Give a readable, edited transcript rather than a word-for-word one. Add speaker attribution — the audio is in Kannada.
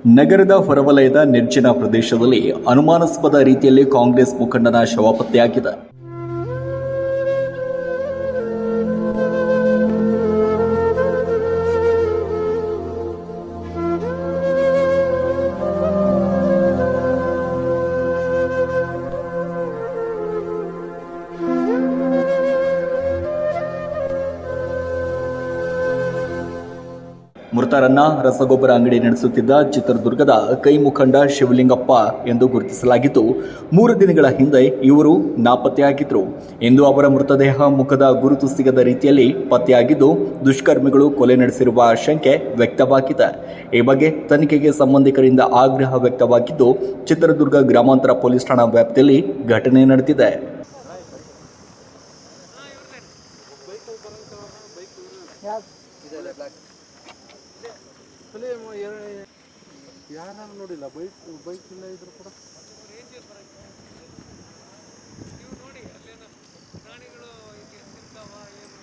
Speaker 1: ನಗರದ ಹೊರವಲಯದ ನಿರ್ಜನ ಪ್ರದೇಶದಲ್ಲಿ ಅನುಮಾನಾಸ್ಪದ ರೀತಿಯಲ್ಲಿ ಕಾಂಗ್ರೆಸ್ ಮುಖಂಡನ ಶವ ಪತ್ತೆಯಾಗಿದೆ. ಮೃತರನ್ನ ರಸಗೊಬ್ಬರ ಅಂಗಡಿ ನಡೆಸುತ್ತಿದ್ದ ಚಿತ್ರದುರ್ಗದ ಕೈ ಮುಖಂಡ ಶಿವಲಿಂಗಪ್ಪ ಎಂದು ಗುರುತಿಸಲಾಗಿದ್ದು, 3 ದಿನಗಳ ಹಿಂದೆ ಇವರು ನಾಪತ್ತೆಯಾಗಿದ್ದರು. ಇಂದು ಅವರ ಮೃತದೇಹ ಮುಖದ ಗುರುತು ಸಿಗದ ರೀತಿಯಲ್ಲಿ ಪತ್ತೆಯಾಗಿದ್ದು, ದುಷ್ಕರ್ಮಿಗಳು ಕೊಲೆ ನಡೆಸಿರುವ ಶಂಕೆ ವ್ಯಕ್ತವಾಗಿದೆ. ಈ ಬಗ್ಗೆ ತನಿಖೆಗೆ ಸಂಬಂಧಿಕರಿಂದ ಆಗ್ರಹ ವ್ಯಕ್ತವಾಗಿದ್ದು, ಚಿತ್ರದುರ್ಗ ಗ್ರಾಮಾಂತರ ಪೊಲೀಸ್ ಠಾಣಾ ವ್ಯಾಪ್ತಿಯಲ್ಲಿ ಘಟನೆ ನಡೆದಿದೆ.
Speaker 2: ಯಾರು ನೋಡಿಲ್ಲ, ಬೈಕ್ ಇಲ್ಲ ಇದ್ರು ಕೂಡ ನೋಡಿ ಅಲ್ಲೇನೋ ಪ್ರಾಣಿಗಳು ತಿಂತಾವ ಏನು